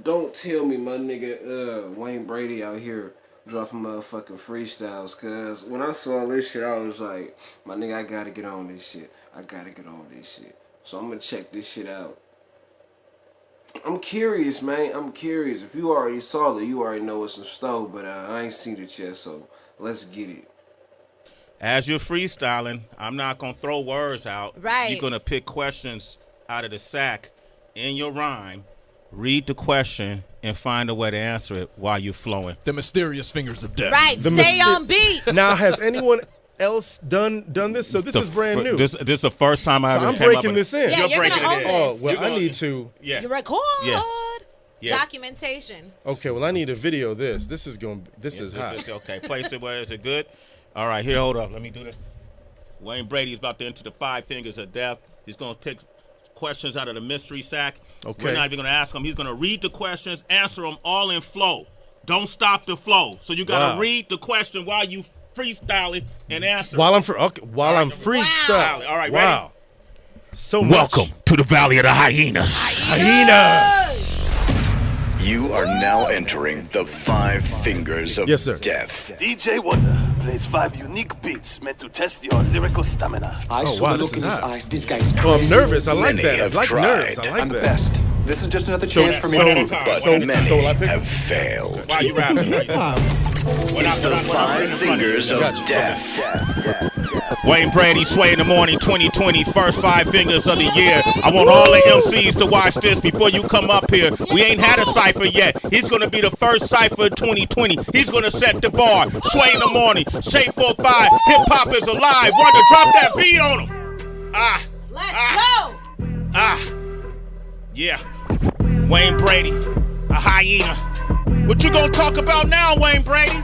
Don't tell me my nigga Wayne Brady out here dropping motherfucking freestyles, cause when I saw this shit I was like, my nigga, I gotta get on this shit. I gotta get on this shit. So I'm gonna check this shit out. I'm curious, man. I'm curious. If you already saw it, you already know what's in store, but I ain't seen it yet, so let's get it. As you're freestyling, I'm not going to throw words out. Right. You're going to pick questions out of the sack in your rhyme, read the question, and find a way to answer it while you're flowing. The mysterious fingers of death. Right. Stay on beat. Now, has anyone else done this? So this is brand new. This is the first time I ever I'm came up breaking with this in. Yeah, you're breaking gonna it own in. this. Oh, well, You're I gonna- need to. Yeah. You record. Yeah. Yeah. Documentation. Okay, well, I need a video of this. This is hot. It's okay. Place it where is it good? All right, here, hold up. Let me do this. Wayne Brady is about to enter the 5 fingers of death. He's going to pick questions out of the mystery sack. Okay. We're not even going to ask him. He's going to read the questions, answer them all in flow. Don't stop the flow. So you got to read the question while you freestyling and answer. While I'm freestyling. All right, wow. ready? So much. Welcome to the Valley of the Hyenas. Hyenas. You are now entering the 5 fingers of Yes, sir. death. DJ Wonder plays 5 unique beats meant to test your lyrical stamina. I Oh, saw wow, the this look is in his hot. eyes. This guy is Oh, I'm crazy. nervous. I like Many that. I have like nerves. tried. I like I'm the that. best. This is just another chance for me one to at a prove time. it. But many so I pick- have failed. While you rapping. It's the 5 fingers of death. Wayne Brady, Sway in the Morning 2020, first 5 fingers of the year. I want all the MCs to watch this before you come up here. We ain't had a cypher yet. He's going to be the first cypher of 2020. He's going to set the bar. Sway in the Morning, Shay 45, hip hop is alive. Wonder, drop that beat on him. Let's go. Yeah. Wayne Brady, a hyena. What you gonna talk about now, Wayne Brady?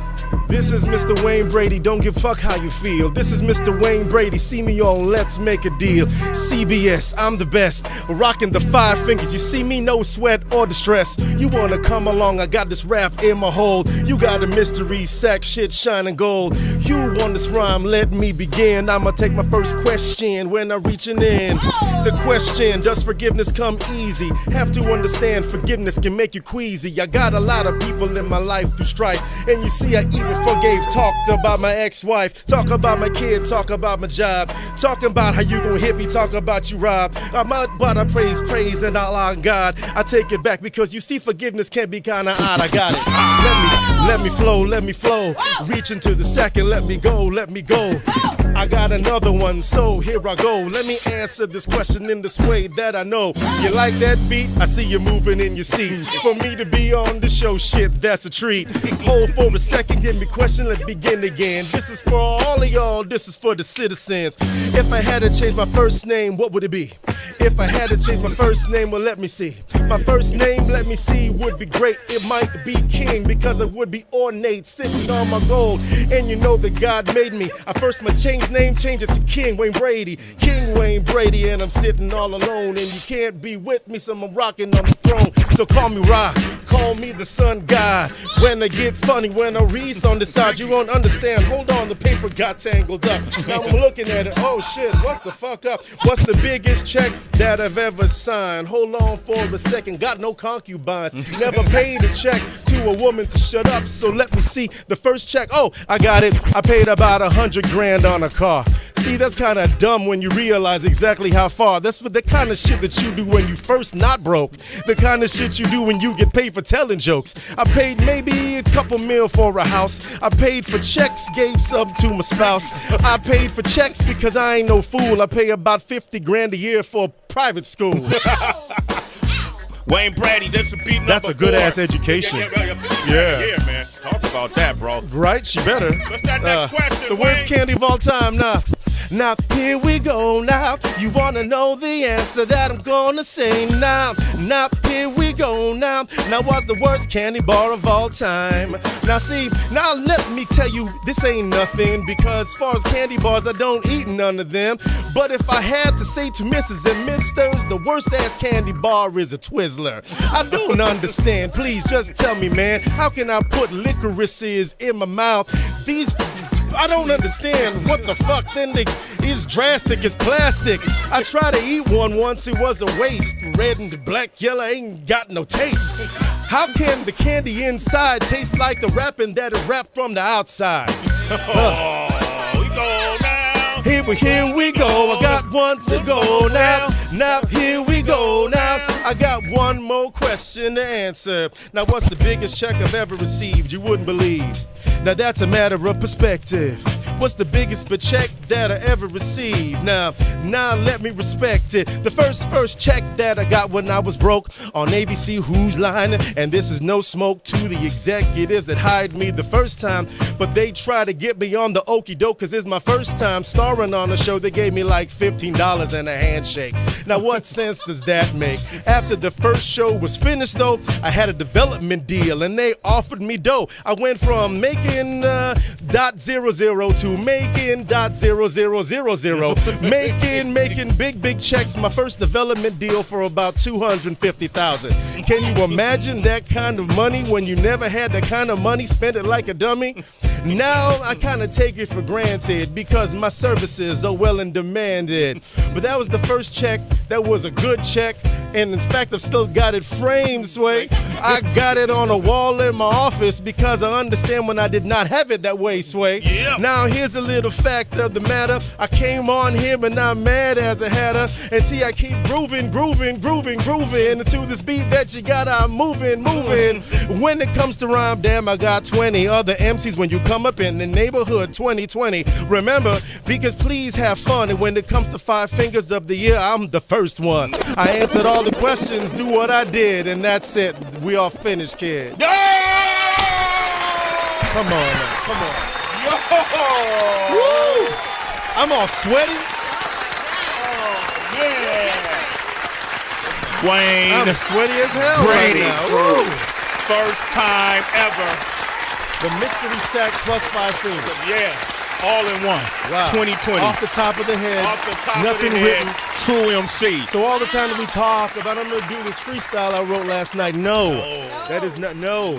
This is Mr. Wayne Brady, don't give a fuck how you feel. This is Mr. Wayne Brady, see me on Let's Make a Deal. CBS, I'm the best, rocking the 5 fingers. You see me, no sweat or distress. You wanna come along, I got this rap in my hold. You got a mystery sack, shit shining gold. You want this rhyme, let me begin. I'ma take my first question when I'm reaching in. The question, does forgiveness come easy? Have to understand forgiveness can make you queasy. I got a lot of people in my life through strife, and you see I even forgave, talked about my ex-wife, talk about my kid, talk about my job, talking about how you gon' hit me, talk about you rob. But I praise, and Allah God. I take it back because you see forgiveness can be kinda odd. I got it. Let me flow. Reach into the second, let me go. I got another one, so here I go. Let me answer this question in this way that I know. You like that beat? I see you moving in your seat. For me to be on the show, shit, that's a treat. Hold for a second, give me question, let's begin again. This is for all of y'all, this is for the citizens. If I had to change my first name, what would it be? If I had to change my first name, well, let me see. My first name, let me see, would be great. It might be King because it would be ornate, sitting on my gold. And you know that God made me. I first my change name, change it to King Wayne Brady. King Wayne Brady, and I'm sitting all alone. And you can't be with me, so I'm rocking on the throne. So call me Rock, call me the Sun God. When I get funny, when I read on the side, you won't understand. Hold on, the paper got tangled up. Now I'm looking at it, oh shit, what's the fuck up? What's the biggest check that I've ever signed? Hold on for a second, got no concubines. Never paid a check to a woman to shut up, so let me see the first check. Oh, I got it, I paid about 100 grand on a car. See, that's kind of dumb when you realize exactly how far. That's the kind of shit that you do when you first not broke. The kind of shit you do when you get paid for telling jokes. I paid maybe a couple mil for a house. I paid for checks, gave some to my spouse. I paid for checks because I ain't no fool. I pay about 50 grand a year for private school. Wayne Brady, this is beat number That's a good 4. ass education. Yeah, man. Talk about that, bro. Right? She better. What's that next question, The worst Wayne? candy of all time now. Now, here we go now. You wanna know the answer that I'm gonna say now. Now, here we go now. Now, what's the worst candy bar of all time? Now, see, now let me tell you, this ain't nothing. Because as far as candy bars, I don't eat none of them. But if I had to say to Mrs. and Misters, the worst ass candy bar is a Twizzler. I don't understand. Please just tell me, man, how can I put licorices in my mouth? These I don't understand what the fuck. Then is drastic as plastic. I tried to eat one once, it was a waste. Red and black, yellow ain't got no taste. How can the candy inside taste like the wrapping that is wrapped from the outside? We go now. Here we go. I got one to go now. Now here we go now. I got one more question to answer. Now what's the biggest check I've ever received? You wouldn't believe. Now that's a matter of perspective. What's the biggest check that I ever received? Now let me respect it. The first check that I got when I was broke on ABC Who's Line, and this is no smoke to the executives that hired me the first time, but they try to get me on the okie doke, cause it's my first time starring on a show. They gave me like $15 and a handshake. Now what sense does that make? After the first show was finished though, I had a development deal and they offered me dough. I went from making .00 to making .0000, making big checks. My first development deal for about $250,000. Can you imagine that kind of money when you never had that kind of money? Spend it like a dummy. Now I kind of take it for granted because my services are well in demanded. But that was the first check. That was a good check. And in fact, I've still got it framed, Sway. I got it on a wall in my office because I understand when I did not have it that way, Sway. Yeah. Now here's a little fact of the matter. I came on here but not mad as a hatter. And see, I keep grooving to this beat that you got. I'm moving. When it comes to rhyme, damn, I got 20 other MCs when you come up in the neighborhood 2020. Remember, because please have fun. And when it comes to 5 fingers of the year, I'm the first one. I answered all the questions, do what I did, and that's it. We all finished, kid. Yo! Come on, man. Come on. Yo! Woo! I'm all sweaty. Wayne I'm sweaty as hell Brady. right now. Woo! First time ever. The mystery sack plus 5 fingers. Yeah. All in one. Wow. 2020. Off the top of the head. Off the top Nothing of the written. head. True MC. So all the time that we talk about, I'm gonna do this freestyle I wrote last night. No. That is not, no.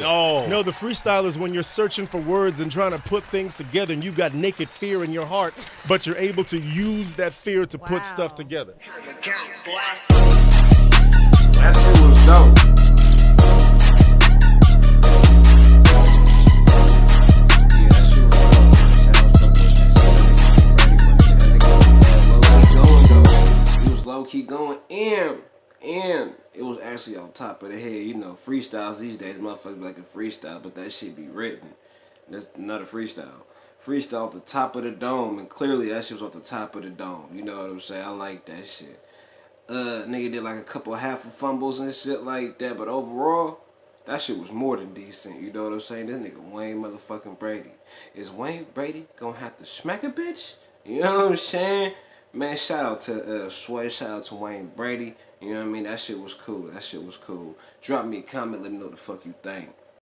No, the freestyle is when you're searching for words and trying to put things together and you've got naked fear in your heart, but you're able to use that fear to put stuff together. That shit was dope. Low-key going in, and it was actually on top of the head. You know, freestyles these days, motherfuckers be like a freestyle, but that shit be written. That's not a freestyle. Freestyle off the top of the dome, and clearly that shit was off the top of the dome. You know what I'm saying? I like that shit. Nigga did like a couple half of fumbles and shit like that, but overall, that shit was more than decent. You know what I'm saying? This nigga Wayne motherfucking Brady. Is Wayne Brady gonna have to smack a bitch? You know what I'm saying? Man, shout out to Sway, shout out to Wayne Brady. You know what I mean? That shit was cool. Drop me a comment, let me know the fuck you think.